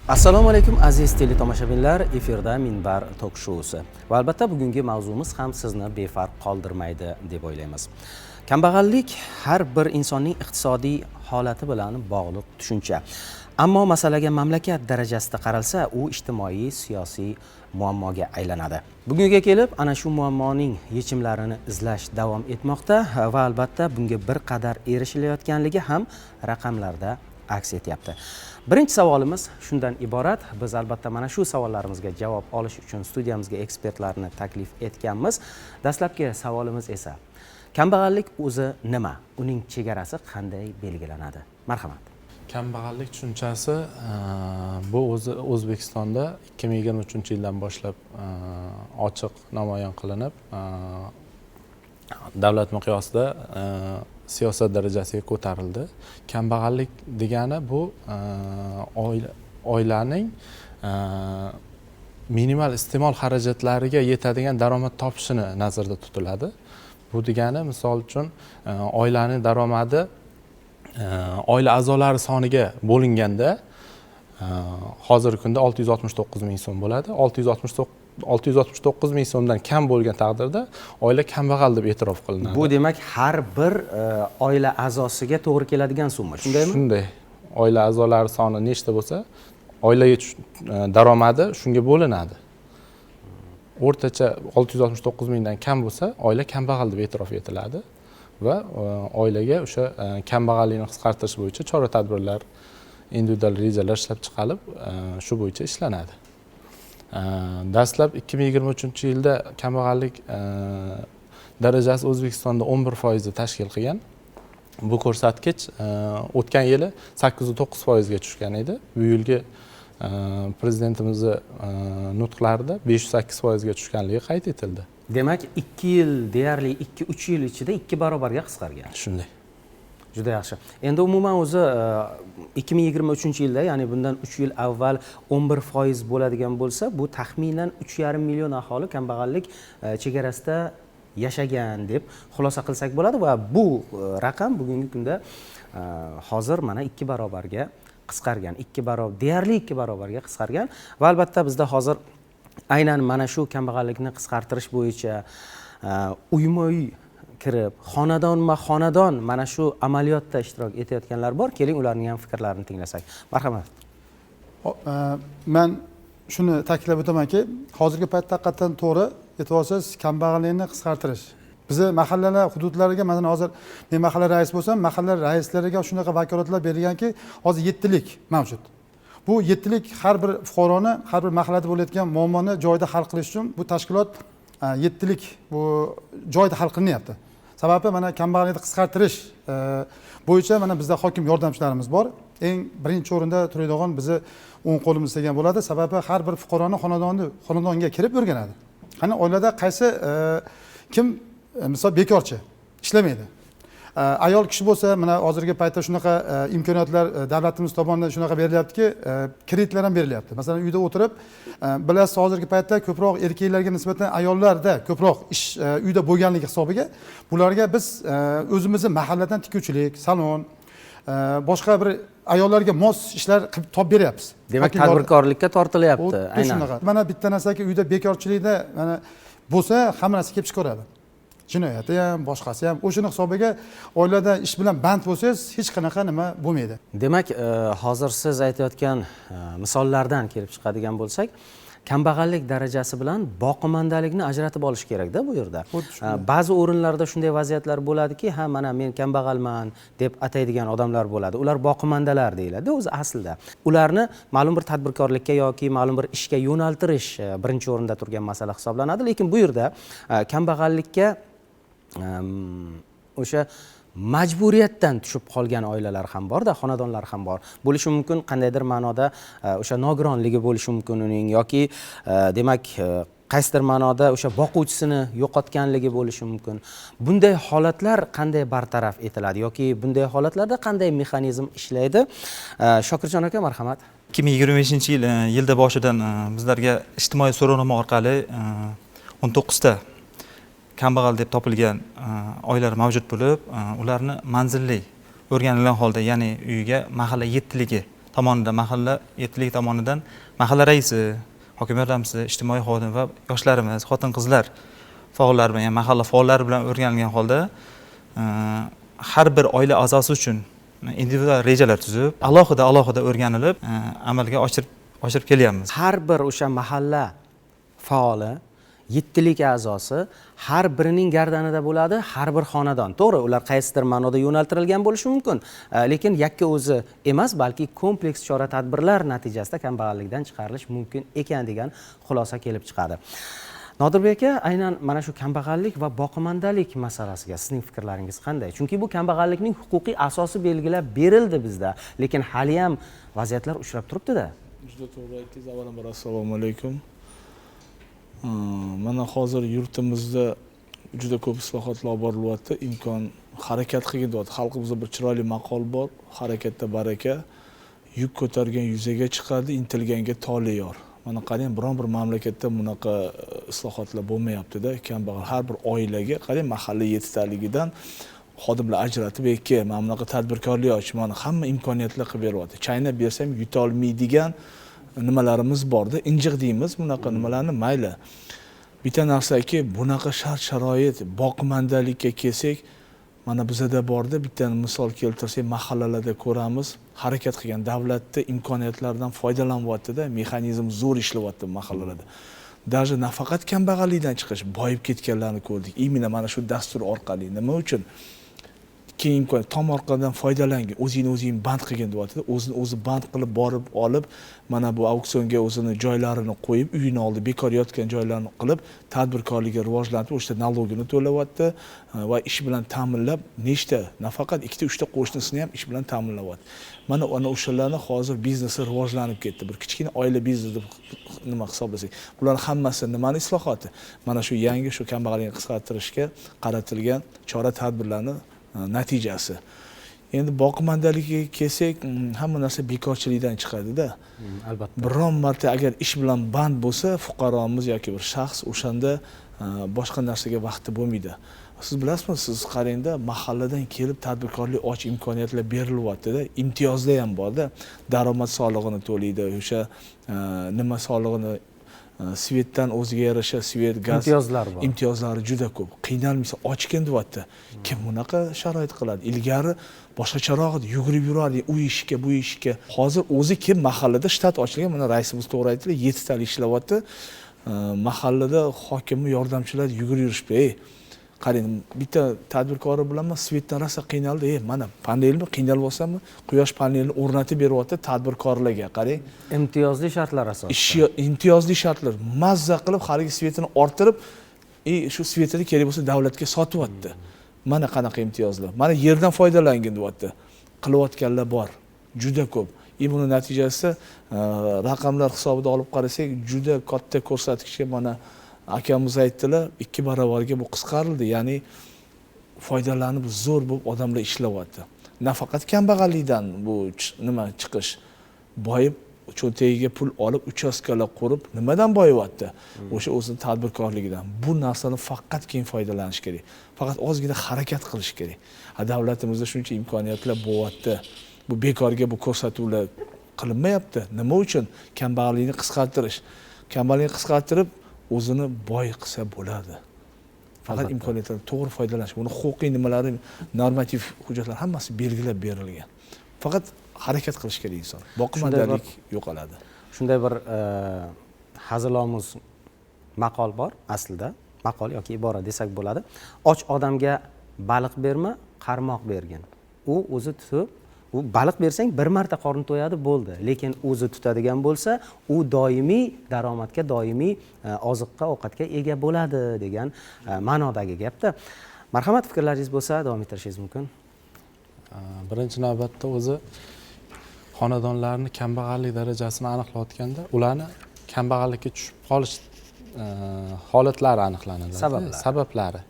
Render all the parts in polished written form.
Assalomu alaykum aziz teletomoshabinlar, efirda Minbar tok shousi. Va albatta bugungi mavzumiz ham sizni befarq qoldirmaydi deb o'ylaymiz. Kambag'allik har bir insonning iqtisodiy holati bilan bog'liq tushuncha. Ammo masalaga mamlakat darajasida qaralsa, u ijtimoiy, siyosiy muammoga aylanadi. Bugunga kelib ana shu muammoning yechimlarini izlash davom etmoqda va albatta bunga bir qadar erishilayotganligi ham raqamlarda aks etyapti. Birinchi savolimiz shundan iborat. Biz albatta mana shu savollarimizga javob olish uchun studiyamizga ekspertlarni taklif etganmiz. Dastlabki savolimiz esa: kambag'allik o'zi nima? Uning chegarasi qanday belgilanadi? Marhamat. Kambag'allik tushunchasi bu o'zi O'zbekistonda 2023-yildan boshlab ochiq namoyon qilinib, davlat miqyosida siyosat darajasiga ko'tarildi. Kambag'allik degani bu oilaning minimal iste'mol xarajatlariga yetadigan daromad topishini nazarda tutiladi. Bu degani, misol uchun, oilaning daromadi oila a'zolari soniga bo'linganda hozirgi kunda 669 ming so'm bo'ladi. 669 ming so'mdan kam bo'lgan taqdirda oila kambag'al deb e'tirof qilinadi. Bu demak har bir oila a'zosiga to'g'ri keladigan summa, shundaymi? Shunday. Oila a'zolari soni nechta bo'lsa, oilaga daromadi shunga bo'linadi. O'rtacha 669 mingdan kam bo'lsa, oila kambag'al deb e'tirof etiladi va oilaga o'sha kambag'allikni qisqartirish bo'yicha chora-tadbirlar, individual rejalar ishlab chiqilib, shu bo'yicha ishlanadi. Dastlab 2023-yilda kambag'allik darajasi O'zbekistonda 11% tashkil qilgan. Bu ko'rsatkich o'tgan yili 8.9% ga tushgan edi. Bu yilgi prezidentimizning nutqlarida 508% ga tushganligi qayd etildi. Demak, 2 yil, deyarli 2-3 yil ichida 2 barobarga qisqargan. Shunday. Juda yaxshi. Endi umuman o'zi 2023-yilda, ya'ni bundan 3 yil avval 11% bo'ladigan bo'lsa, bu taxminan 3,5 million aholi kambag'allik chegarasida yashagan deb xulosa qilsak bo'ladi va bu raqam bugungi kunda hozir mana 2 barobarga qisqargan. Deyarli 2 barobarga qisqargan va albatta bizda hozir aynan mana shu kambag'allikni qisqartirish bo'yicha uyma-uy kirib, xonadonma-xonadon mana shu amaliyotda ishtirok etayotganlar bor. Keling, ularning ham fikrlarini tinglasak. Marhamat. Men shuni ta'kidlab o'tamanki, hozirgi paytda haqiqatan to'g'ri e'tiborsiz kambag'allikni qisqartirish. Bizni mahallalar hududlariga, masalan, hozir men mahalla raisi bo'lsam, mahalla raislariga shunaqa vakolatlar berilganki, hozir 7lik mavjud. Bu 7lik har bir fuqaroni, har bir mahallada bo'layotgan muammoni joyida hal qilish uchun bu tashkilot 7lik bu joyida hal qilinyapti. Sababi mana kambag'allikni qisqartirish bo'yicha mana bizda hokim yordamchilarimiz bor. Eng birinchi o'rinda turadigan bizni o'ng qo'limiz degan bo'ladi. Sababi har bir fuqaroni xonadonga kirib o'rganadi. Qani oilada qaysi kim misol bekorchi, ishlamaydi. Ayol kishi bo'lsa, mana hozirgi paytda shunaqa imkoniyatlar davlatimiz tomonidan shunaqa berilyaptiki, kreditlar ham berilyapti. Masalan, uyda o'tirib, bilasiz, hozirgi paytda ko'proq erkaklarga nisbatan ayollarda ko'proq ish uyda bo'lganligi hisobiga bularga biz o'zimizning mahalladan tikuvchilik, salon, boshqa bir ayollarga mos ishlar qilib topib beryapmiz. Demak, tadbirkorlikka tortilyapti. Aynan shunaqa. Mana bitta narsaki uyda bekorchilikda mana bo'lsa, hamma narsa kelib chiqaradi. Jinoyati ham, boshqasi ham. O'shini hisobiga oilada ish bilan band bo'lsangiz, hech qanaqa nima bo'lmaydi. Demak, hozir siz aytayotgan misollardan kelib chiqadigan bo'lsak, kambag'allik darajasi bilan boqimandalikni ajratib olish kerak-da bu yerda. Ba'zi o'rinlarda shunday vaziyatlar bo'ladiki, ha mana men kambag'alman deb ataydigan odamlar bo'ladi. Ular boqimandalar deyiladi o'zi aslida. Ularni ma'lum bir tadbirkorlikka yoki ma'lum bir ishga yo'naltirish birinchi o'rinda turgan masala hisoblanadi, lekin bu yerda kambag'allikka o'sha majburiyatdan tushib qolgan oilalar ham bor-da, xonadonlar ham bor. Bo'lishi mumkin, qandaydir ma'noda o'sha nogironligi bo'lishi mumkin uning yoki demak qaysidir ma'noda o'sha boquvchisini yo'qotganligi bo'lishi mumkin. Bunday holatlar qanday bartaraf etiladi yoki bunday holatlarda qanday mexanizm ishlaydi? Shokirjon aka, marhamat. 2025-yilda boshidan bizlarga ijtimoiy so'rovnoma orqali 19 ta kambag'al deb topilgan oilalar mavjud bo'lib, ularni manzilli o'rganilgan holda, ya'ni uyiga mahalla 7ligi tomonidan, mahalla erkinlik tomonidan mahalla raisi, hokimiyat raisi, ijtimoiy xodim va yoshlarimiz, xotin-qizlar faollari bilan, ya'ni mahalla faollari bilan o'rganilgan holda har bir oila a'zosi uchun individual rejalar tuzib, alohida o'rganilib, amalga oshirib kelyapmiz. Har bir o'sha mahalla faoli, yettilik a'zosi har birining gardanida bo'ladi, har bir xonadon. To'g'ri, ular qaysidir ma'noda yo'naltirilgan bo'lishi mumkin, lekin yakka o'zi emas, balki kompleks chora-tadbirlar natijasida kambag'allikdan chiqarilish mumkin ekan degan xulosa kelib chiqadi. Nodirbek aka, aynan mana shu kambag'allik va boqimandalik masalasiga sizning fikrlaringiz qanday? Chunki bu kambag'allikning huquqiy asosi belgilab berildi bizda, lekin hali ham vaziyatlar uchrab turibdi-da. Juda to'g'ri aytdingiz. Avvalambor assalomu alaykum. Mana hozir yurtimizda juda ko'p islohotlar olib borilyapti, harakat qilyapti. Xalqimizda bir chiroyli maqol bor, harakatda baraka, yuk ko'targan yuzaga chiqadi, intilganga tole yor. Mana qarang, biron bir mamlakatda bunaqa islohotlar bo'lmayapti-da. Kambag'al har bir oilaga, qarang, mahalla yettitaligidan xodimlar ajratib, mana bunaqa tadbirkorlik ochish, mana hamma imkoniyatlar qilib beryapti. Chaynab bersam yuta olmaydigan nimalarimiz borda, injiq deymiz, bunaqa nimalarni mayli. Bitta narsaki, bunaqa shart-sharoit, boqimandalikka kelsak, mana bizda borda bitta misol keltirsak, mahallalarda ko'ramiz, harakat qilgan davlatda imkoniyatlardan foydalanyapti-da, mexanizm zo'r ishlayapti mahallalarda. Даже nafaqat kambag'allikdan chiqish, boyib ketganlarni ko'rdik. Imina mana shu dastur orqali. Nima uchun? Keyin tomorqadan foydalangan, o'zing band qilgan deyapti. O'zi band qilib borib olib, mana bu auksionga o'zini joylarini qo'yib, uyini oldi, bekor yotgan joylarni qilib, tadbirkorlikka rivojlantirib, o'sha налогini to'layapti va ish bilan ta'minlab, nechta, nafaqat 2-3 ta qo'shnisini ham ish bilan ta'minlayapti. Mana o'shalarning hozir biznesi rivojlanib ketdi. Bir kichkina oila biznesi deb nima hisoblasak, bular hammasi nimani islohoti? Mana shu yangi shu kambag'allikni qisqartirishga qaratilgan chora-tadbirlarni natijasi. Endi boqimandalikka kelsak, hamma narsa bekorchilikdan chiqadi-da. Albatta. Biron marta agar ish bilan band bo'lsa, fuqaromiz yoki bir shaxs o'shanda boshqa narsaga vaqti bo'lmaydi. Siz bilasizmi, siz qarangda, mahalladan kelib tadbirkorlik och imkoniyatlar berilyapti-da, imtiyozlar ham bor-da. Daromad solig'ini to'laydi, o'sha nima solig'ini Svetdan o'ziga yarasha svet, gaz imtiyozlari juda ko'p. Qiynalmasa ochgan deyapti. Kim bunaqa sharoit qiladi? Ilgari boshqacharoq edi, yugurib yurardi, u ishga, bu ishga. Hozir o'zi kim mahallada shtat ochilgan, mana raisimiz to'g'ri aytdilar, 7 tali ishlayapti. Mahallada hokimni yordamchilari yugurib yurishdi. Qarang, bitta tadbirkori bilanman Svetdan rosa qiynaldi. Mana panelni qiynalib olsammi, quyosh panelini o'rnatib beryapti tadbirkorlarga. Qarang, imtiyozli shartlar asosida. Imtiyozli shartlar mazza qilib haligi Svetini orttirib, shu Svetini kerak bo'lsa davlatga sotyapti. Mana qanaqa imtiyozlar. Mana yerdan foydalangin deyapti. Qilayotganlar bor, juda ko'p. Buni natijasida raqamlar hisobida olib qarasak, juda katta ko'rsatkichga mana akamiz aytdilar, 2 barobarga bu qisqarildi. Ya'ni foydalanib zo'r bo'lib odamlar ishlayapti. Nafaqat kambag'allikdan bu nima chiqish, boyib cho'ntagiga pul olib, uchastkalar qurib, nimadan boyiyapti? O'sha o'zining tadbirkorligidan. Bu narsadan faqat keyin foydalanish kerak. Faqat ozgina harakat qilish kerak. Davlatimizda shuncha imkoniyatlar bo'lyapti. Bu bekorga bu ko'rsatuvlar qilinmayapti. Nima uchun? Kambag'allikni qisqartirish. Kambag'allikni qisqartirib o'zini boy qilsa bo'ladi. Faqat imkoniyatlardan to'g'ri foydalanish. Buni huquqiy nimalari, normativ hujjatlar hammasi belgilab berilgan. Faqat harakat qilish kerak inson. Boqimandalik yo'qoladi. Shunday bir hazilomuz maqol bor aslida. Maqol yoki ibora desak bo'ladi. Och odamga baliq berma, qarmoq bergin. U o'zi tutib, u baliq bersang bir marta qorni to'yadi, bo'ldi. Lekin o'zi tutadigan bo'lsa, u doimiy daromadga, doimiy oziqqa, ovqatga ega bo'ladi degan ma'nodagi gapda. Marhamat, fikrlaringiz bo'lsa davom ettirishingiz mumkin. Birinchi navbatda o'zi xonadonlarning kambag'allik darajasini aniqlayotganda, ularni kambag'allikka tushib qolish holatlari aniqlanadi. Sabablari.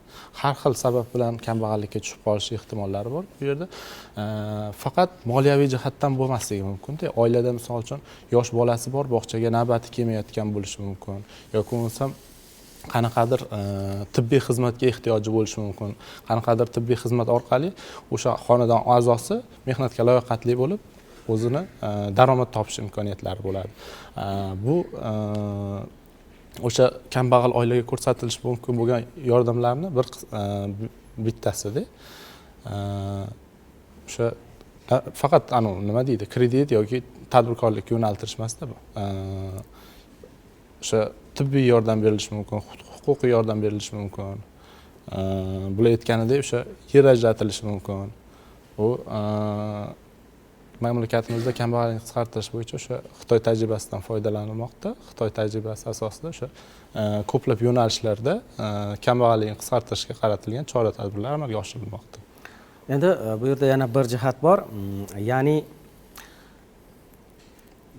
Har xil sabab bilan kambag'allikka tushib qolish ehtimollari bor bu yerda. Faqat moliyaviy jihatdan bo'lmasligi mumkin-da. Oilada misol uchun yosh bolasi bor, bog'chaga navbati kelmayotgan bo'lishi mumkin. Yoki bo'lmasam qanaqadir tibbiy xizmatga ehtiyoji bo'lishi mumkin. Qanaqadir tibbiy xizmat orqali o'sha xonadon a'zosi mehnatga layoqatli bo'lib o'zini daromad topish imkoniyatlari bo'ladi. Bu o'sha kambag'al oilaga ko'rsatilishi mumkin bo'lgan yordamlarni bittasida o'sha faqat nima deydi, kredit yoki tadbirkorlikka yo'naltirish emasda bu. O'sha tibbiy yordam berilishi mumkin, huquqiy yordam berilishi mumkin. Bular aytganidek o'sha yer ajratilishi mumkin. Bu mamlakatimizda kambag'allikni qisqartirish bo'yicha o'sha Xitoy tajribasidan foydalanilmoqda. Xitoy tajribasi asosida o'sha ko'plab yo'nalishlarda kambag'allikni qisqartirishga qaratilgan chora-tadbirlar amalga oshirilmoqda. Endi bu yerda yana bir jihat bor, ya'ni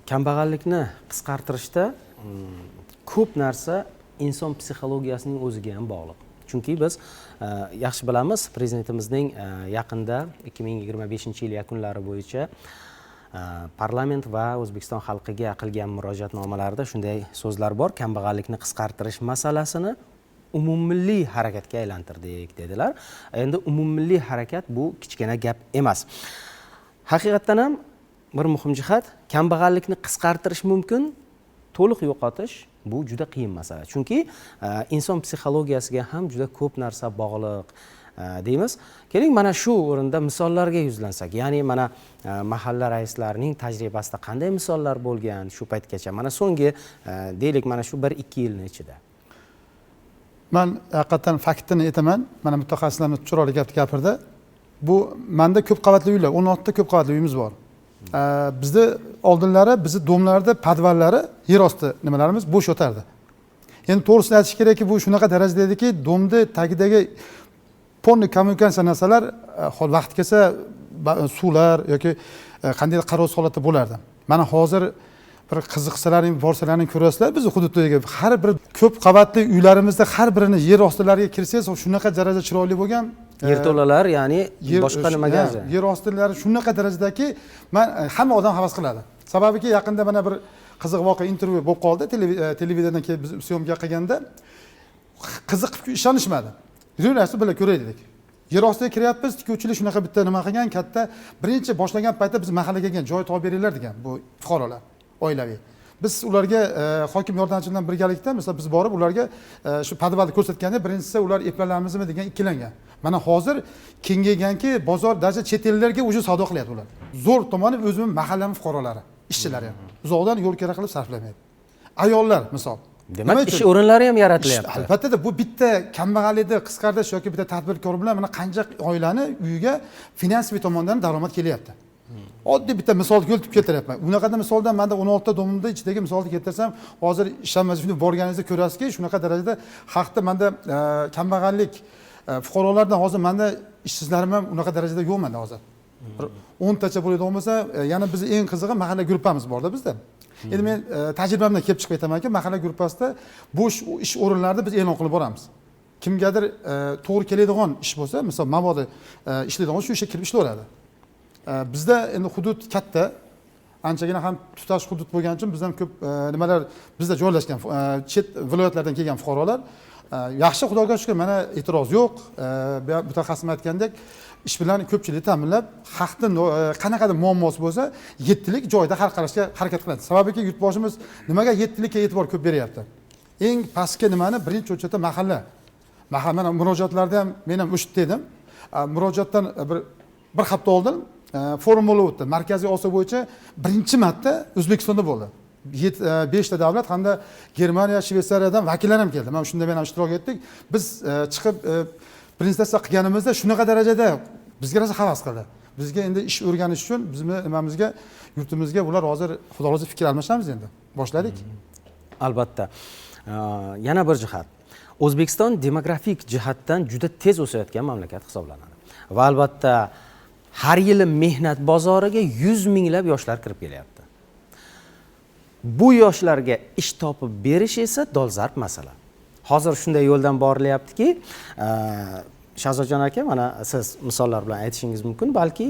kambag'allikni qisqartirishda ko'p narsa inson psixologiyasining o'ziga ham bog'liq. Chunki biz yaxshi bilamiz, prezidentimizning yaqinda 2025-yil yakunlari bo'yicha parlament va O'zbekiston xalqiga qilgan murojaatnomalarida shunday so'zlar bor, kambag'allikni qisqartirish masalasini umummilliy harakatga aylantirdik dedilar. Endi umummilliy harakat bu kichkina gap emas. Haqiqatan ham bir muhim jihat, kambag'allikni qisqartirish mumkin, to'liq yo'qotish bu juda qiyin masala. Chunki inson psixologiyasiga ham juda ko'p narsa bog'liq deymiz. Keling, mana shu o'rinda misollarga yuzlansak. Ya'ni mana mahalla raislarining tajribasida qanday misollar bo'lgan shu paytgacha? Mana so'nggi deylik mana shu 1-2 yilning ichida. Men haqiqatan faktini aytaman. Mana mutaxassislarimiz chiroyli gapirdi. Bu menda ko'p qavatli uylar, 16 ta ko'p qavatli uyimiz bor. Bizda oldinlari bizni domlarda podvallari, yer osti nimalarimiz bo'sh yotardi. Endi to'g'risini aytish kerakki, bu shunaqa darajada ediki, domni tagidagi ponni kommunikatsiya narsalar vaqt kelsa suvlar yoki qandaydir qarovsiz holatda bo'lardi. Mana hozir bir qiziqsalaring, borsalaring ko'rasizlar, biz hududdagi har bir ko'p qavatli uylarimizda har birini yer ostilariga kirsangiz, shunaqa darajada chiroyli bo'lgan yerto'lalar, ya'ni boshqa nimaga? Yer ostilari shunaqa darajadaki, hamma odam havas qiladi. Sababiki yaqinda mana bir qiziq voqea intervyu bo'lib qoldi, televiziyadan kelib biz syomka qilganda qiziqib ishonishmadi. Yurasiz bilan ko'ray dedik. Yer ostiga kiryapmiz, tikuvchilik shunaqa bitta nima qilgan, katta birinchi boshlagan paytda biz mahallaga kelgan joy topib beringlar degan bu fuqarolar, oilaviy. Biz ularga hokim yordamchisi bilan birgalikda mesela biz borib ularga shu podvalni ko'rsatganda birinchisi ular eplalamizmi degan ikkilangan. Mana hozir kengayganki bozor darajada chet ellarga o'zi savdo qilyapti ular. Zo'r tomoni o'zimiz mahallamiz fuqarolari, ishchilari ham. Uzoqdan yo'l kerak qilib sarflamaydi. Ayollar misol. Demak, ish o'rinlari ham yaratilyapti. Albatta, bu bitta kambag'allikni qisqartirish yoki bitta tadbirkor bilan mana qancha oilani uyiga finansiy tomondan daromad kelyapti. Oddiy bitta misol keltirib keltiryapman. Bunaqada misoldan menda 16 ta domimda ichidagi misolni keltirsam, hozir ishlanmasi shuni borganingizda ko'rasizki, shunaqa darajada haqda menda kambag'allik fuqarolardan hozir menda ishsizlarim ham unaqa darajada yo'q menda hozir. 10 tacha bo'ladigan bo'lsa, yana biz eng qizig'i mahalla gruppamiz borda bizda. Endi men tajribamdan kelib chiqib aytamanki, mahalla gruppasida bo'sh ish o'rinlarini biz e'lon qilib boramiz. Kimgadir to'g'ri keladigan ish bo'lsa, masalan, mabodo ishlaydigan shu ishga kirib ishlayveradi. Bizda endi hudud katta, anchagina ham tutash hudud bo'lgani uchun biz ham ko'p nimalar bizda joylashgan chet viloyatlardan kelgan fuqarolar yaxshi, Xudoga shukr, mana e'tiroz yo'q. Mutaxassis aytgandek, ish bilan ko'pchilik ta'minlab, haqda qanaqadir muammosi bo'lsa, 7lik joyda hal qilishga harakat qiladi. Sababiki yurtboshimiz nimaga 7likka e'tibor ko'p beryapti? Eng pastki nimani birinchi o'chada mahalla. Mana murojaatlarda ham men ham o'shitdi edim. Murojaatdan bir hafta oldin forum bo'lib o'tdi. Markaziy Osiyo bo'yicha birinchi marta O'zbekistonda bo'ldi. 5 ta davlat hamda Germaniya, Shveysariyadan vakillar ham keldi. Mana shunda men ham ishtirok etdik. Biz chiqib prezentatsiya qilganimizda shunaqa darajada bizga rosa havas qildi. Bizga endi ish o'rganish uchun bizni nimamizga, yurtimizga ular hozir xudo xohlasa fikr almashamiz endi. Boshladik. Albatta. Yana bir jihat. O'zbekiston demografik jihatdan juda tez o'sayotgan mamlakat hisoblanadi. Va albatta har yili mehnat bozoriga 100 minglab yoshlar kirib kelyapti. Bu yoshlarga ish topib berish esa dolzarb masala. Hozir shunday yo'ldan borilyaptiki, Shahzodjon aka, mana siz misollar bilan aytishingiz mumkin, balki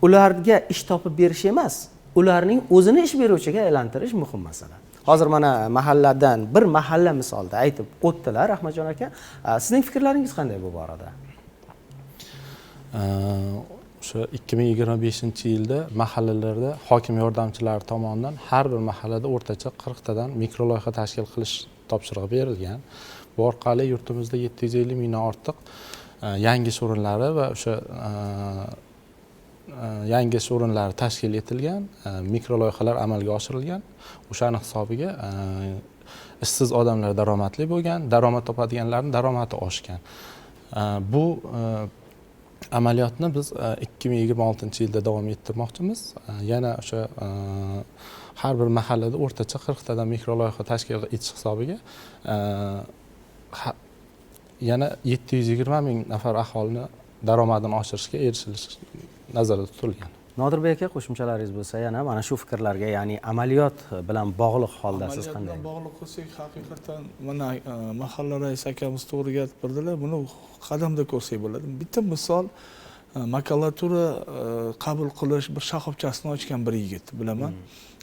ularga ish topib berish emas, ularning o'zini ish beruvchiga aylantirish muhim masala. Hozir mana mahalladan bir mahalla misolida aytib o'tdilar Rahmatjon aka. Sizning fikrlaringiz qanday bu borada? o'sha 2025-yilda mahallalarda hokim yordamchilari tomonidan har bir mahallada o'rtacha 40 tadan mikro-loyiha tashkil qilish topshirig'i berilgan. Bu orqali yurtimizda 750 mingdan ortiq yangi ish o'rinlari va o'sha yangi ish o'rinlari tashkil etilgan, mikro-loyihalar amalga oshirilgan. O'shani hisobiga ishsiz odamlar daromadli bo'lgan, daromad topadiganlarning daromadi oshgan. Bu amaliyotni biz 2026-yilda davom ettirmoqchimiz. Yana o'sha har bir mahallada o'rtacha 40 tadan mikro-loyiha tashkil etish hisobiga yana 720 ming nafar aholini daromadini oshirishga erishilishi nazarda tutilgan. Nodirbek aka, qo'shimchalaringiz bo'lsa yana mana shu fikrlarga, ya'ni amaliyot bilan bog'liq holda siz Amaliyot qanday? bilan bog'liq qilsak, haqiqatan mana mahalla raisi akamiz to'g'ri gapirdilar. Buni qadamda ko'rsak bo'ladi. Bitta misol, makulatura qabul qilish bir shoxobchasini ochgan bir yigit bilaman.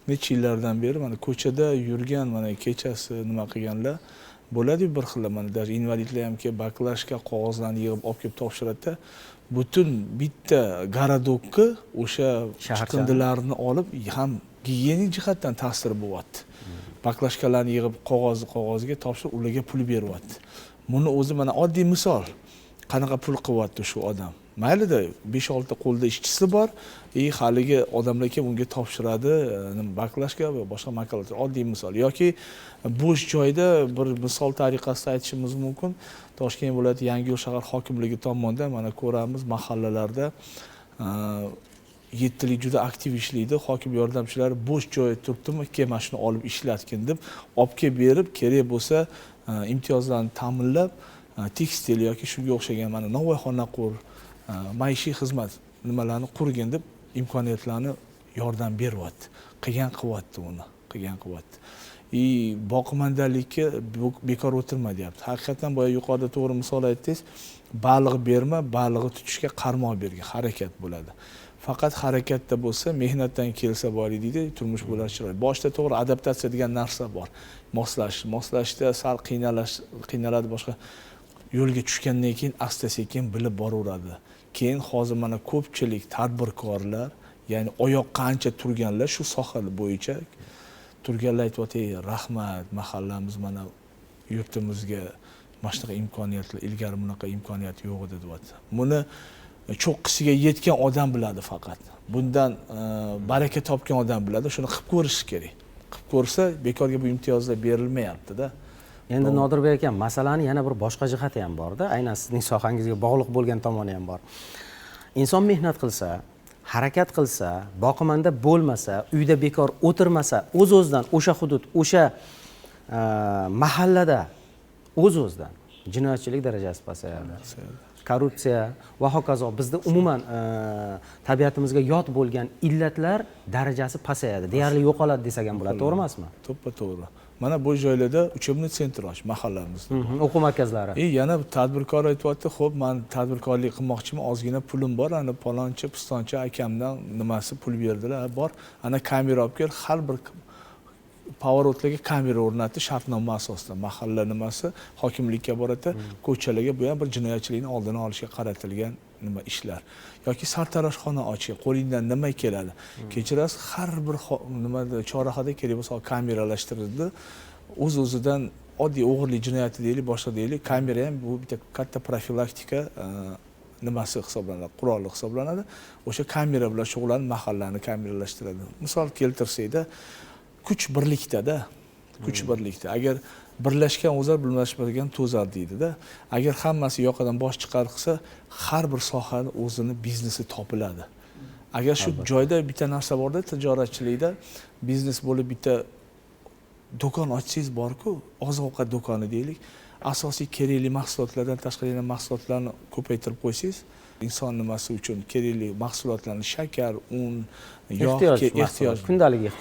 Necha yillardan beri mana ko'chada yurgan, mana kechasi nima qilganlar bo'ladi bir xil, mana даже invalidlar ham kelib baklashka qog'ozlarni yig'ib olib kelib topshiradi. Butun bitta garadokka o'sha chiqindilarni olib ham gigiyenik jihatdan ta'sir bo'lyapti. Baklashkalarni yig'ib qog'ozga topshirib, ularga pul beryapti. Buni o'zi mana oddiy misol. Qanaqa pul qilyapti shu odam? Maylida 5-6 ta qo'lda ishchisi bor, haligi odamlar kelib unga topshiradi, baklashka va boshqa makulatura. Oddiy misol. Yoki bo'sh joyda bir misol tariqasida aytishimiz mumkin. Toshkent viloyati Yangiyo'l shahar hokimligi tomonidan mana ko'ramiz, mahallalarda 7lik juda aktiv ishlaydi. Hokim yordamchilari bo'sh joy turibdimi, keyin mashina olib ishlatgin deb olib kelib berib, kerak bo'lsa imtiyozlarni ta'minlab, tekstil yoki shunga o'xshagan mana novvoyxona qur, maishiy xizmat nimalarni qurgin deb imkoniyatlarni yordam beryapti. Qilyapti uni, qilyapti. Boqimandalik bekor o'tirma deyapti. Haqiqatan boya yuqorida to'g'ri misol aytdingiz, baliq berma, balig'i tutishga qarmoq bergan harakat bo'ladi. Faqat harakatda bo'lsa, mehnatdan kelsa bori deydi, turmush bo'lar chiroyli. Boshda to'g'ri adaptatsiya degan narsa bor. Moslashda sal qiynaladi boshqa. Yo'lga tushgandan keyin asta-sekin bilib boraveradi. Keyin hozir mana ko'pchilik tadbirkorlar, ya'ni oyoq qancha turganlar shu soha bo'yicha turganlar aytibdi, rahmat, mahallamiz mana yurtimizga mana shunaqa imkoniyatlar, ilgari bunaqa imkoniyat yo'q edi deyapti. Buni cho'qqisiga yetgan odam biladi faqat. Bundan baraka topgan odam biladi, shuni qilib ko'rish kerak. Qilib ko'rsa, bekorga bu imtiyozlar berilmayapti-da. Endi Nodirbek aka, masalani yana bir boshqa jihati ham bor-da, aynan sizning sohangizga bog'liq bo'lgan tomoni ham bor. Inson mehnat qilsa, harakat qilsa, boqimanda bo'lmasa, uyda bekor o'tirmasa, o'z-o'zidan o'sha hudud, o'sha mahallada o'z-o'zidan jinoyatchilik darajasi pasayadi. Korrupsiya va hokazo bizda umuman tabiatimizga yot bo'lgan illatlar darajasi pasayadi. Deyarli yo'qoladi desak ham bo'ladi, to'g'ri emasmi? To'ppa-to'g'ri. Mana bu joylarda uchebni sentr och mahallamizda. O'quv markazlari. Yana tadbirkor aytibdi, xo'p, men tadbirkorlik qilmoqchiman, ozgina pulim bor, ana palonchi, pistonchi akamdan nimasi pul berdilar, bor. Ana kamera olib kel, har bir pavorotlarga kamera o'rnatdi shartnoma asosida. Mahalla nimasi hokimlikka boradi, ko'chalarga bu ham bir jinoyatchilikning oldini olishga qaratilgan nima ishlar. Yoki sartaroshxona oching, qo'lingdan nima keladi. Kechirasiz, har bir nimada chorrahada kerak bo'lsa kameralashtirildi. O'z-o'zidan oddiy o'g'irlik jinoyati deylik, boshqa deylik, kamera ham bu bitta katta profilaktika nimasi hisoblanadi, quroli hisoblanadi. O'sha kamera bilan shug'ullanib mahallani kameralashtiradi. Misol keltirsakda, kuch birlikda-da, kuch birlikda. Agar birlashgan o'zar birlashmagan to'zar deydi-da. Agar hammasi yoqadan bosh chiqar qilsa, har bir sohani o'zini biznesi topiladi. Agar shu joyda bitta narsa borda, tijoratchilikda biznes bo'lib bitta do'kon ochsangiz bor-ku, oziq-ovqat do'koni deylik, asosiy kerakli mahsulotlardan tashqari yana mahsulotlarni ko'paytirib qo'ysangiz, inson nimasi uchun kerakli mahsulotlarni shakar, un, yog', ehtiyoj,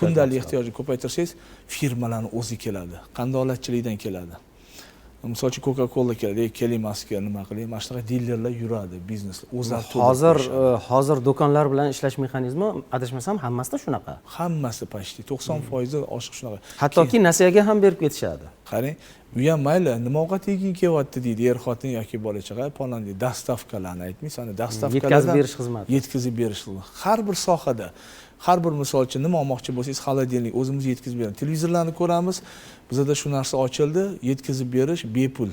kundalik ehtiyojni ko'paytirsangiz, firmalarning o'zi keladi. Qandolatchilikdan keladi. Misol uchun Coca-Cola keladi, kelimasiga nima qiling, mana shunaqa dilerlar yuradi, bizneslar. Hozir do'konlar bilan ishlash mexanizmi, adashmasam, hammasida shunaqa. Hammasi pashti 90% oshiq shunaqa. Hattoki nasiyaga ham berib ketishadi. qarang, bu ham mayli, nima ovqat yeging kelyapti deydi er xotin yoki bola chaqa, palon deydi, dastavkalarni aytmaysiz, ana dastavkalardan yetkazib berish xizmati. yetkazib berish xizmati. Har bir sohada, har bir misol uchun nima olmoqchi bo'lsangiz, xolodilnik o'zimiz yetkazib beramiz. Televizorlarni ko'ramiz, bizda shu narsa ochildi, yetkazib berish bepul.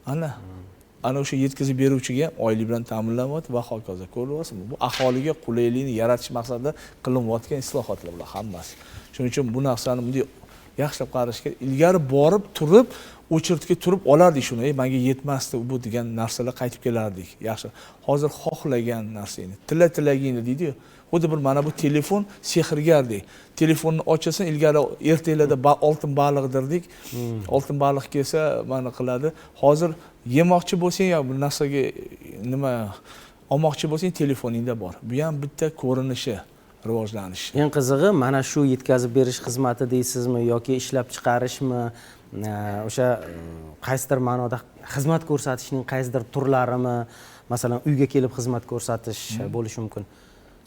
Ana o'sha yetkazib beruvchiga oylik bilan ta'minlanyapti va hokazo. Ko'ryapsizmi? Bu aholiga qulaylikni yaratish maqsadida qilinayotgan islohotlar bular hammasi. Shuning uchun bu narsani bunday yaxshilab qarashga, ilgari borib turib, o'chirtga turib olardik shuni. Menga yetmasdi bu degan narsalar qaytib kelardik. Yaxshi. Hozir xohlagan narsangni, tilagingni deydi-yu. Xuddi bir mana bu telefon sehrgardek. Telefonni ochasan, ilgari ertaklarda oltin baliqdirdik. Oltin baliq kelsa, mana qiladi. Hozir yemoqchi bo'lsang yo bir narsaga nima olmoqchi bo'lsang telefoningda bor. Bu ham bitta ko'rinishi, rivojlanish. Eng qizig'i mana shu yetkazib berish xizmati deysizmi yoki ishlab chiqarishmi, o'sha qaysidir ma'noda xizmat ko'rsatishning qaysidir turlarimi, masalan uyga kelib xizmat ko'rsatish bo'lishi mumkin.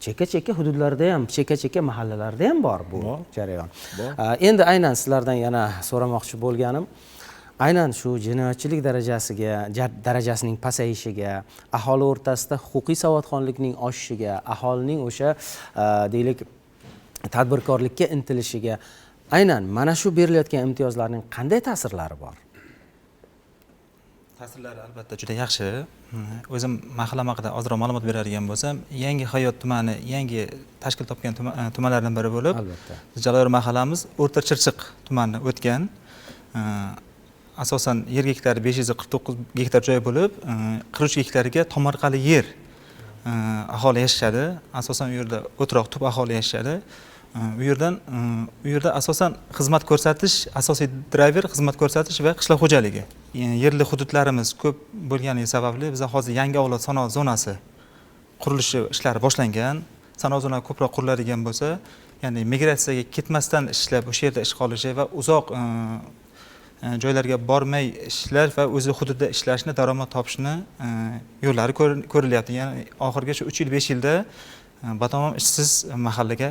Chekka hududlarda ham, chekka mahallalarda ham bor bu jarayon. Endi aynan sizlardan yana so'ramoqchi bo'lganim, aynan shu jinoyatchilik darajasining pasayishiga, aholi o'rtasida huquqiy savodxonlikning oshishiga, aholining o'sha deylik tadbirkorlikka intilishiga aynan mana shu berilayotgan imtiyozlarning qanday ta'sirlari bor? Ta'sirlari albatta juda yaxshi. O'zim mahalla haqida ozroq ma'lumot beradigan bo'lsam, Yangi Hayot tumani yangi tashkil topgan tumanlardan biri bo'lib, Albatta. Jalolor mahallamiz O'rta Chirchiq tumanida o'tgan. Asosan yer gektari 549 gektar joy bo'lib, 43 gektariga tomorqali yer aholi yashashadi. Asosan u yerda o'troq tub aholi yashashadi. U yerda asosan xizmat ko'rsatish, asosiy driver xizmat ko'rsatish va qishloq xo'jaligi. Yerli hududlarimiz ko'p bo'lgani sababli biz hozir yangi avlod sanoat zonasi qurilishi ishlari boshlangan. Sanoat zonasi ko'proq quriladigan bo'lsa, ya'ni migratsiyaga ketmasdan ishlab, o'sha yerda ish qolishi va uzoq joylarga bormay ishlash va o'zi hududda ishlashni, daromad topishni yo'llari ko'rilyapti. Ya'ni oxirgi shu 3 yil 5 yilda batamom ishsiz mahallaga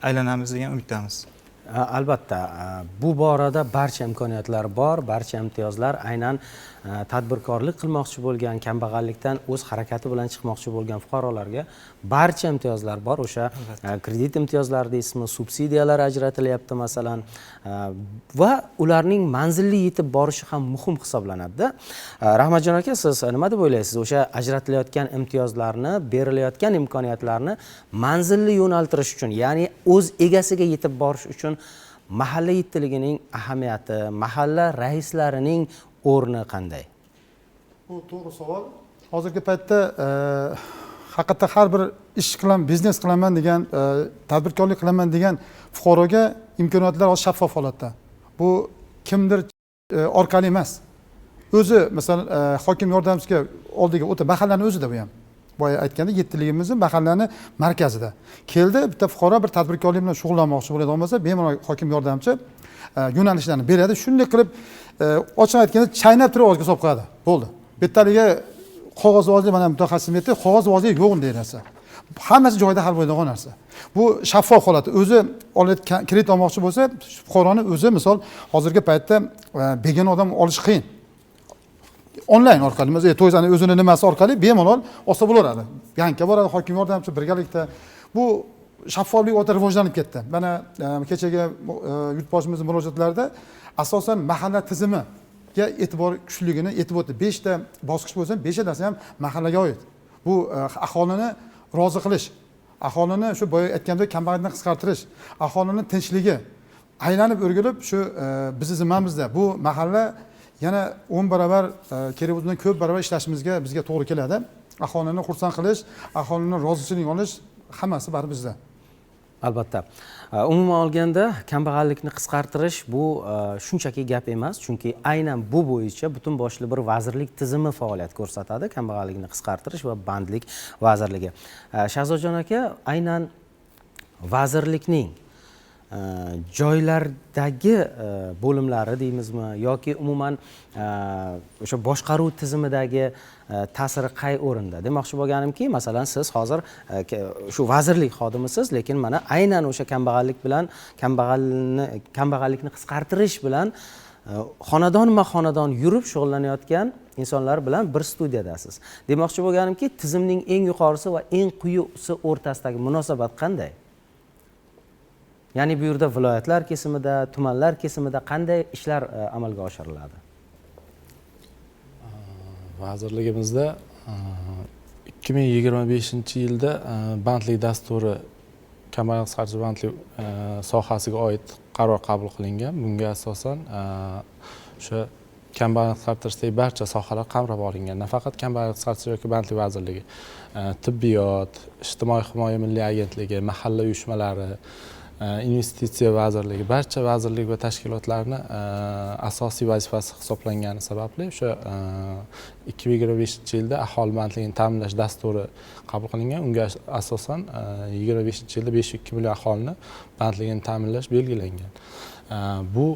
aylanamiz degan umiddamiz. Albatta, bu borada barcha imkoniyatlar bor, barcha imtiyozlar aynan tadbirkorlik qilmoqchi bo'lgan, kambag'allikdan o'z harakati bilan chiqmoqchi bo'lgan fuqarolarga barcha imtiyozlar bor. O'sha kredit imtiyozlari deysizmi, subsidiyalar ajratilyapti masalan, va ularning manzilli yetib borishi ham muhim hisoblanadi. Rahmatjon aka, siz nima deb o'ylaysiz? O'sha ajratilayotgan imtiyozlarni, berilayotgan imkoniyatlarni manzilli yo'naltirish uchun, ya'ni o'z egasiga yetib borish uchun mahalla yettiligining ahamiyati, mahalla raislarining o'rni qanday? Bu to'g'ri savol. Hozirgi paytda haqiqatda har bir ish qilaman, biznes qilaman degan, tadbirkorlik qilaman degan fuqaroga imkoniyatlar hozir shaffof holatda. Bu kimdir orqali emas. O'zi, masalan, hokim yordamchisiga oldiga o'ta mahallaning o'zida bu ham. Boya aytganda yettiligimizni mahallani markazida. Keldi, bitta fuqaro bir tadbirkorlik bilan shug'ullanmoqchi bo'ladigan bo'lsa, bemalol hokim yordamchi yo'nalishlarni beradi. Shunday qilib, ochiq aytganda chaynab turib og'izga solib qo'yadi. Bo'ldi. Bittaliga qog'ozbozlik, mana mutaxassis aytdi, qog'ozbozlik yo'q unday narsa. Hammasi joyida hal bo'ladigan narsa. Bu shaffof holat. O'zi kredit olmoqchi bo'lsa, fuqaroni o'zi misol hozirgi paytda begona odam olish qiyin. Onlayn orqali, mesela To'yzani o'zini nimasi orqali bemalol olsa bo'laveradi. Bankka boradi, hokim yordamchi birgalikda. Bu shaffoflik o'ta rivojlanib ketdi. Mana kechagi yurtboshimizning murojaatlarida asosan mahalla tizimiga e'tibor kuchligini aytib o'tdi. 5 ta bosqich bo'lsa, 5tasi ham mahallaga oid. Bu aholini rozi qilish, aholini shu boya aytgandek kambag'allikni qisqartirish, aholini tinchligi aylanib o'rgilib shu bizning zimmamizda bu mahalla yana 10 barobar kerak bo'lgan ko'p barobar ishlashimizga bizga to'g'ri keladi. Aholini xursand qilish, aholini rozichiligini olish hammasi bari bizda. Albatta. Umuman olganda kambag'allikni qisqartirish bu shunchaki gap emas, chunki aynan bu bo'yicha butun boshli bir vazirlik tizimi faoliyat ko'rsatadi, kambag'allikni qisqartirish va bandlik vazirligi. Shahzodjon aka, aynan vazirlikning joylardagi bo'limlari deymizmi yoki umuman o'sha boshqaruv tizimidagi ta'siri qay o'rinda? Demoqchi bo'lganimki, masalan, siz hozir shu vazirlik xodimisiz, lekin mana aynan o'sha kambag'allik bilan kambag'allikni qisqartirish bilan xonadonma-xonadon yurib shug'ullanayotgan insonlar bilan bir studiyadasiz. Demoqchi bo'lganimki, tizimning eng yuqorisi va eng quyisi o'rtasidagi munosabat qanday? Ya'ni bu yerda viloyatlar kesimida, tumanlar kesimida qanday ishlar amalga oshiriladi? Vazirligimizda 2025-yilda bandlik dasturi kambag'al qisqartirish bandlik sohasiga oid qaror qabul qilingan. Bunga asosan o'sha kambag'al qisqartirishdagi barcha sohalar qamrab olingan. Nafaqat kambag'al qisqartirish yoki bandlik vazirligi, tibbiyot, ijtimoiy himoya milliy agentligi, mahalla uyushmalari, investitsiya vazirligi, barcha vazirlik va tashkilotlarni asosiy vazifasi hisoblangani sababli o'sha 2025-yilda aholi bandligini ta'minlash dasturi qabul qilingan. Unga asosan 2025-yilda 5,2 million aholini bandligini ta'minlash belgilangan. Bu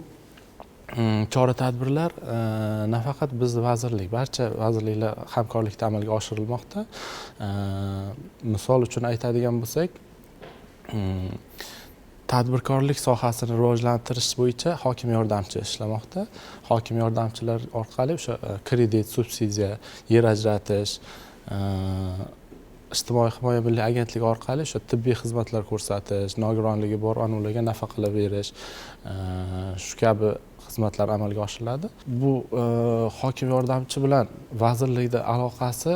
chora-tadbirlar nafaqat bizning vazirlik, barcha vazirliklar hamkorlikda amalga oshirilmoqda. Misol uchun aytadigan bo'lsak, tadbirkorlik sohasini rivojlantirish bo'yicha hokim yordamchi ishlamoqda. Hokim yordamchilar orqali o'sha kredit, subsidiya, yer ajratish, ijtimoiy himoya milliy agentligi orqali o'sha tibbiy xizmatlar ko'rsatish, nogironligi bor onalarga nafaqalar berish, shu kabi xizmatlar amalga oshiriladi. Bu hokim yordamchi bilan vazirlikda aloqasi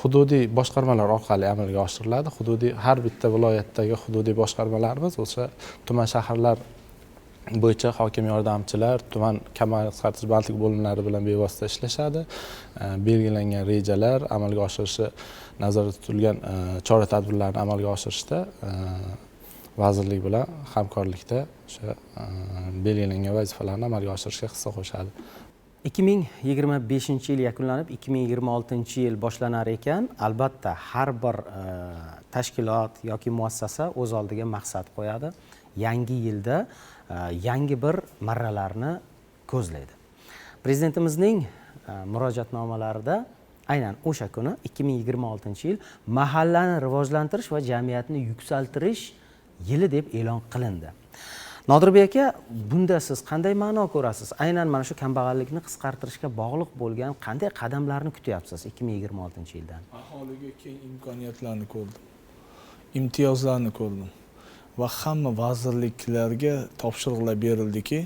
hududiy boshqarmalar orqali amalga oshiriladi. Hududiy har bitta viloyatdagi hududiy boshqarmalarimiz o'sha tuman shaharlar bo'yicha hokim yordamchilar, tuman kambag'al qisqartirish bandlik bo'limlari bilan bevosita ishlashadi. Belgilangan rejalar amalga oshirishi nazarda tutilgan chora-tadbirlarni amalga oshirishda vazirlik bilan hamkorlikda o'sha belgilangan vazifalarni amalga oshirishga hissa qo'shadi. 2025-yil yakunlanib 2026-yil boshlanar ekan, albatta har bir tashkilot yoki muassasa o'z oldiga maqsad qo'yadi. Yangi yilda yangi bir marralarni ko'zlaydi. Prezidentimizning murojaatnomalarida aynan o'sha kuni 2026-yil mahallani rivojlantirish va jamiyatni yuksaltirish yili deb e'lon qilindi. Nodirbek aka, bunda siz qanday ma'no ko'rasiz? Aynan mana shu kambag'allikni qisqartirishga bog'liq bo'lgan qanday qadamlarni kutyapsiz 2026-yildan? Aholiga keng imkoniyatlarni ko'rdim. Imtiyozlarni ko'rdim. Va hamma vazirliklarga topshiriqlar berildiki,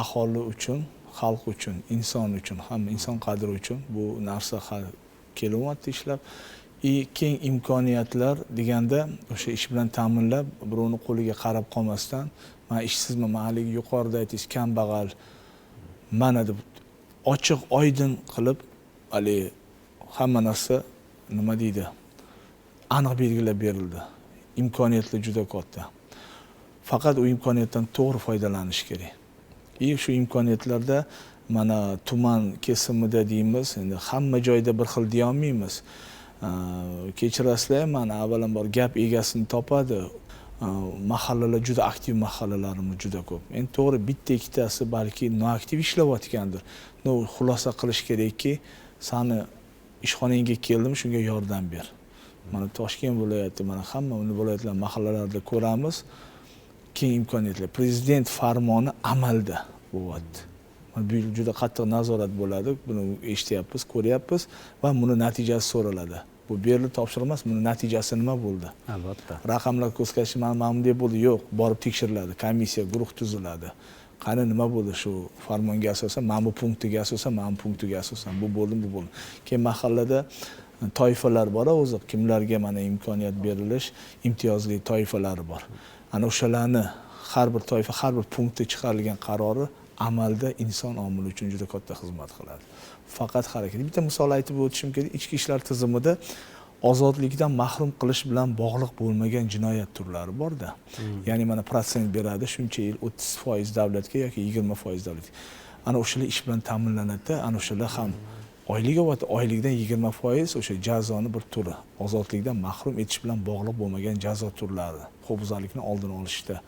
aholi uchun, xalq uchun, inson uchun, hamma inson qadri uchun bu narsa kelyapti ishlab. Keng imkoniyatlar deganda o'sha ish bilan ta'minlab, birovni qo'liga qarab qolmasdan, men ishsizman, haligi yuqorida aytingiz kambag'al, mana deb ochiq oydin qilib, hali hamma narsa nima deydi, aniq belgilab berildi. Imkoniyatlar juda katta. Faqat u imkoniyatdan to'g'ri foydalanish kerak. Shu imkoniyatlarda mana tuman kesimida deymiz, endi hamma joyda bir xil deya olmaymiz. Kechirasizlar, mana avvalambor gap egasini topadi. Mahallalar juda aktiv mahallalarimiz juda ko'p. Endi to'g'ri bitta ikkitasi balki noaktiv ishlayotgandir. Xulosa qilish kerakki, sani ishxonangga keldim, shunga yordam ber. Mana Toshkent viloyati, mana hamma viloyatlar mahallalarda ko'ramiz. Keng imkoniyatlar. Prezident farmoni amalda bo'lyapti. Bu juda qattiq nazorat bo'ladi. Buni eshityapmiz, ko'ryapmiz va buni natijasi so'raladi. Bu berilib topshirilmas, buni natijasi nima bo'ldi? Albatta. Raqamlar ko'rsatish ma'lumot bo'ldi, yo'q, borib tekshiriladi, komissiya, guruh tuziladi. Qani nima bo'ldi shu farmonga asosan, mana bu punktiga asosan, mana bu punktiga asosan, bu bo'ldi, bu bo'ldi. Keyin mahallada toifalar bor, o'zi kimlarga mana imkoniyat berilish, imtiyozli toifalari bor. Ana o'shalarni har bir toifa, har bir punktda chiqarilgan qarori amalda inson omili uchun juda katta xizmat qiladi. Faqat harakat. Bitta misol aytib o'tishim kerak. Ichki ishlar tizimida ozodlikdan mahrum qilish bilan bog'liq bo'lmagan jinoyat turlari bor-da. Ya'ni mana protsent beradi, shuncha yil 30% davlatga yoki 20% davlatga. Ana o'shalar ish bilan ta'minlanadi, ana o'shalar ham oylik oladi, oylikdan 20% o'sha jazoni bir turi. Ozodlikdan mahrum etish bilan bog'liq bo'lmagan jazo turlari, huquqbuzarlikni oldini olishda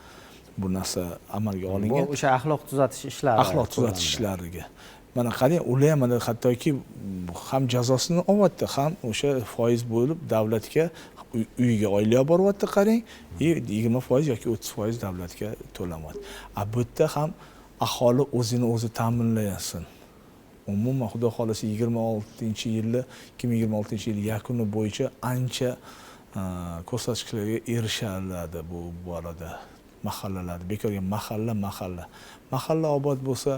bu narsa amalga olingan. Bu o'sha axloq tuzatish ishlari. Axloq tuzatish ishlariga. Mana qarang, ular ham hattoki ham jazosini olyapti, ham o'sha foiz bo'lib davlatga uyiga oylik boryapti, qarang, 20% yoki 30% davlatga to'lanadi. Bu yerda ham aholi o'zini o'zi ta'minlasin. Umuman xudo xolasa 2026 yil yakuni bo'yicha ancha ko'rsatkichlarga erishiladi bu borada. Mahallalar, bekorga mahalla obod bo'lsa,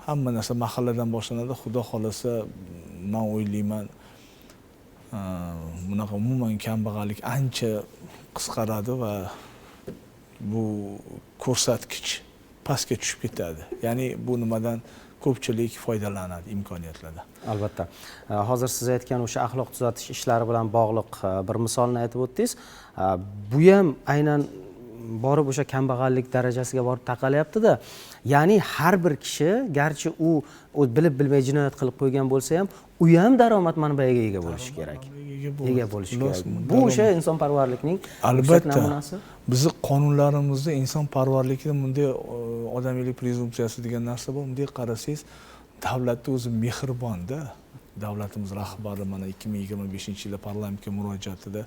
hamma narsa mahalladan boshlanadi. Xudo xolasa men o'ylayman, bunaqa umuman kambag'allik ancha qisqaradi va bu ko'rsatkich pastga tushib ketadi. Ya'ni bu nimadan ko'pchilik foydalanadi imkoniyatlardan. Albatta. Hozir siz aytgan o'sha axloq tuzatish ishlari bilan bog'liq bir misolni aytib o'tdingiz. Bu ham aynan borib o'sha kambag'allik darajasiga borib taqalyapti-da. Ya'ni har bir kishi garchi u bilib bilmay jinoyat qilib qo'ygan bo'lsa ham, u ham daromad manbaiga ega bo'lishi kerak. Ega bo'lishi kerak. Bu o'sha insonparvarlikning albatta namunasi. Bizni qonunlarimizda insonparvarlikning bunday odamiylik prezumpsiyasi degan narsa bor. Bunday qarasangiz, davlatning o'zi mehribonda. Davlatimiz rahbari mana 2025-yilda parlamentga murojaatida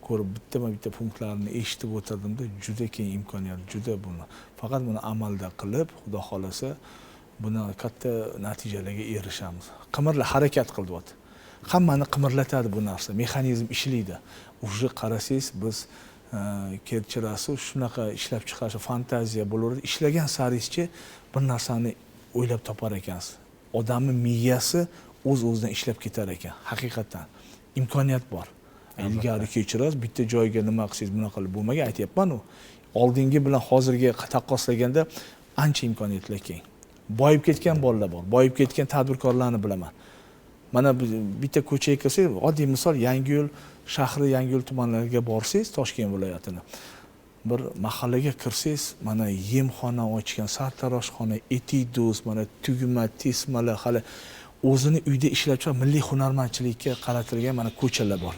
ko'rib bitta punktlarini eshitib o'tirdimda, juda keng imkoniyat, juda buni. Faqat buni amalda qilib, xudo xolasa, buni katta natijalarga erishamiz. Qimirlar harakat qilyapti. Hammani qimirlatadi bu narsa, mexanizm ishlaydi. Uje qarasangiz, biz kechirasiz shunaqa ishlab chiqarish fantaziya bo'laveradi. Ishlagan saringizchi bir narsani o'ylab topar ekansiz. Odamning miyasi o'z-o'zidan ishlab ketar ekan. Haqiqatan imkoniyat bor. Ilgari kechirasiz, bitta joyga nima qilsangiz bunaqa qilib bo'lmagan, aytayapman-ku. Oldingi bilan hozirgi taqqoslaganda ancha imkoniyatlar keng. Boyib ketgan bolalar bor, boyib ketgan tadbirkorlarni bilaman. Mana bitta ko'chaga kirsangiz, oddiy misol Yangiyo'l shahri, Yangiyo'l tumanlariga borsangiz, Toshkent viloyatini bir mahallaga kirsangiz, mana yemxona ochgan, sartaroshxona, etik do'st, mana tugma, tesmalar, hali o'zini uyda ishlab chiqargan milliy hunarmandchilikka qaratilgan mana ko'chalar bor.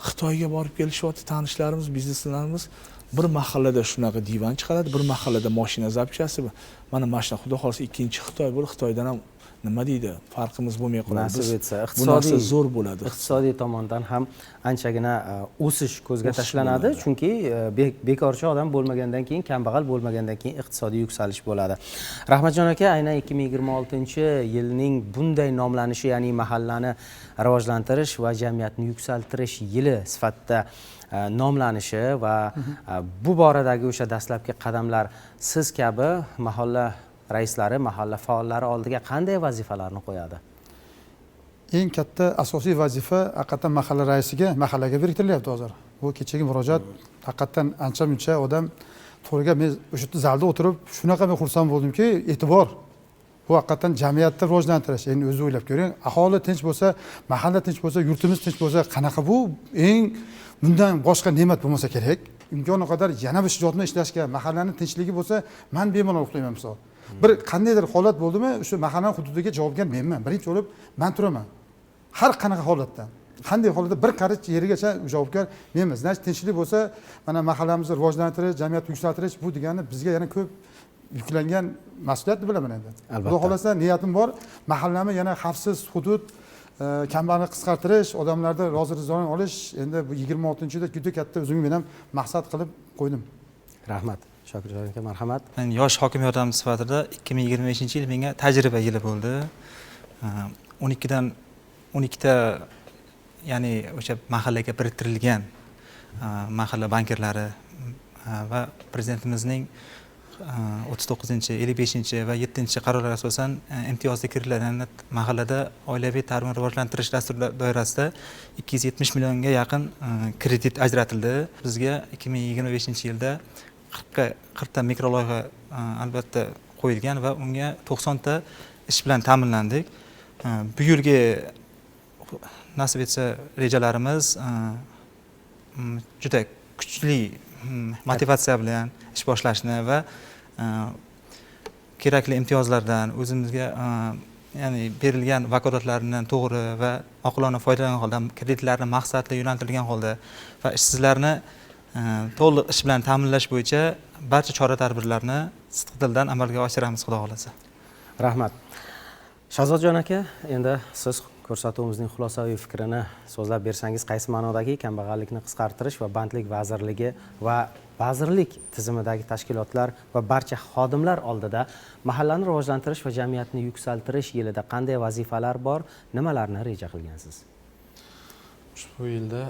Xitoyga borib kelishyapti tanishlarimiz, bizneslarimiz. Bir mahallada shunaqa divan chiqaradi, bir mahallada mashina zapchasi. Mana mashina xudo xolasa ikkinchi Xitoy bo'lib, Xitoydan ham nima deydi, farqimiz bo'lmay qoladi. Nasib etsa, iqtisodiy zo'r bo'ladi. Iqtisodiy tomondan ham anchagina o'sish ko'zga tashlanadi, chunki bekorchi odam bo'lmagandan keyin, kambag'al bo'lmagandan keyin iqtisodiy yuksalish bo'ladi. Rahmatjon aka, aynan 2026-yilning bunday nomlanishi, ya'ni mahallani rivojlantirish va jamiyatni yuksaltirish yili sifatida nomlanishi va bu boradagi o'sha dastlabki qadamlar siz kabi mahalla raislari, mahalla faollari oldiga qanday vazifalarni qo'yadi? Eng katta asosiy vazifa haqiqatan mahalla raisiga, mahallaga beriktirilyapti hozir. Bu kechagi murojaat haqiqatan ancha-muncha odam to'g'riga men o'sha zalda o'tirib shunaqa men xursand bo'ldimki, e'tibor. Bu haqiqatan jamiyatni rivojlantirish. Endi o'zi o'ylab ko'ring, aholi tinch bo'lsa, mahalla tinch bo'lsa, yurtimiz tinch bo'lsa, qanaqa bu eng bundan boshqa ne'mat bo'lmasa kerak. Imkoni qadar yana bir ijodni ishlashga, mahallaning tinchligi bo'lsa, men bemalol uxlayman misol. Bir qandaydir holat bo'ldimi, o'sha mahalla hududiga javobgar menman. Birinchi bo'lib men turaman. Har qanaqa holatda, qanday holatda bir qarich yerigacha javobgar menman. Значит, tinchlik bo'lsa, mana mahallamizni rivojlantirish, jamiyatni yuksaltirish bu degani bizga yana ko'p yuklangan mas'uliyat deb bilaman endi. Xudo xolasa niyatim bor. Mahallani yana xavfsiz hudud, kambag'allikni qisqartirish, odamlardan rozi-rizolik olish, endi bu 26-yilda juda katta o'zimga men ham maqsad qilib qo'ydim. Rahmat. Shokirjon aka, marhamat. Men yosh hokim yordamchisi sifatida 2025-yil menga tajriba yili bo'ldi. 12 ta ya'ni o'sha mahallaga biriktirilgan mahalla bankirlari va prezidentimizning 39-chi, 55-chi va 7-chi qarorlarga asosan imtiyozli kreditlardan mahallada oilaviy tarbiya rivojlantirish dasturi doirasida 270 millionga yaqin kredit ajratildi. Bizga 2025-yilda 40 ta mikroloyiha albatta qo'yilgan va unga 90 ta ish bilan ta'minlandik. Bu yilgi nasib etsa rejalarimiz juda kuchli motivatsiya bilan ish boshlashni va kerakli imtiyozlardan o'zimizga ya'ni berilgan vakolatlardan to'g'ri va oqilona foydalangan holda, kreditlarni maqsadli yo'naltirilgan holda va ishsizlarni to'liq ish bilan ta'minlash bo'yicha barcha chora-tadbirlarni sidqidildan amalga oshiramiz, xudo xolasa. Rahmat. Shahzodjon aka, endi siz ko'rsatuvimizning xulosaviy fikrini so'zlab bersangiz, qaysi ma'nodagi kambag'allikni qisqartirish va bandlik vazirligi va vazirlik tizimidagi tashkilotlar va barcha xodimlar oldida mahallani rivojlantirish va jamiyatni yuksaltirish yilida qanday vazifalar bor, nimalarni reja qilgansiz? Ushbu yilda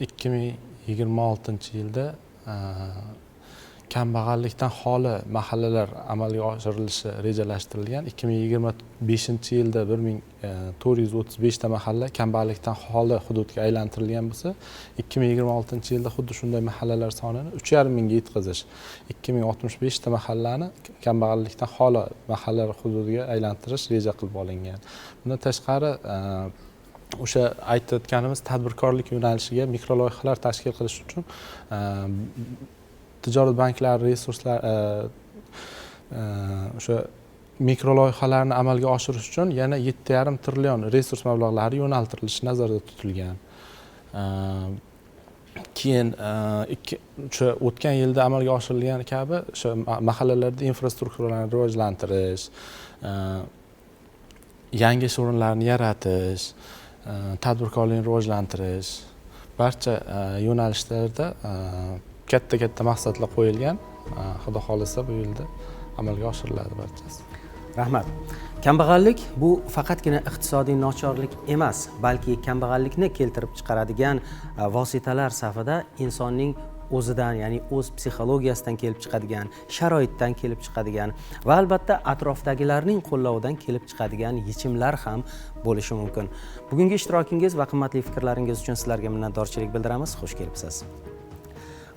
2026-yilda kambag'allikdan xoli mahallalar amalga oshirilishi rejalashtirilgan. 2025-yilda 1435 ta mahalla kambag'allikdan xoli hududga aylantirilgan bo'lsa, 2026-yilda xuddi shunday mahallalar sonini 3,5 mingga yetkazish, 2065 ta mahallani kambag'allikdan xoli mahallalar hududiga aylantirish reja qilib olingan. Bundan tashqari o'sha aytayotganimiz tadbirkorlik yo'nalishiga mikroloyihalar tashkil qilish uchun tijorat banklari resurslar o'sha mikroloyihalarni amalga oshirish uchun yana 7,5 trillion resurs mablag'lari yo'naltirilishi nazarda tutilgan. Keyin o'sha o'tgan yilda amalga oshirilgan kabi o'sha mahallalarda infrastrukturalarni rivojlantirish, yangi ish o'rinlarini yaratish, tadbirkorlikni rivojlantirish barcha yo'nalishlarda katta maqsadlar qo'yilgan. Xudo xolisa bu yilda amalga oshiriladi barchasi. Rahmat. Kambag'allik bu faqatgina iqtisodiy nochorlik emas, balki kambag'allikni keltirib chiqaradigan vositalar safida insonning o'zidan, ya'ni o'z psixologiyasidan kelib chiqadigan, sharoitdan kelib chiqadigan va albatta atrofdagilarning qo'llovidan kelib chiqadigan yechimlar ham bo'lishi mumkin. Bugungi ishtirokingiz va qimmatli fikrlaringiz uchun sizlarga minnatdorchilik bildiramiz. Xush kelibsiz.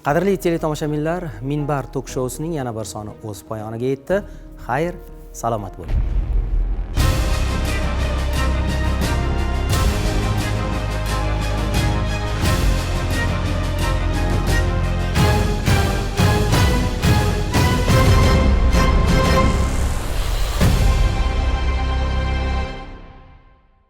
Qadrli teletomoshabinlar, Minbar tok shousining yana bir soni o'z poyoniga yetdi. Xayr, salomat bo'ling.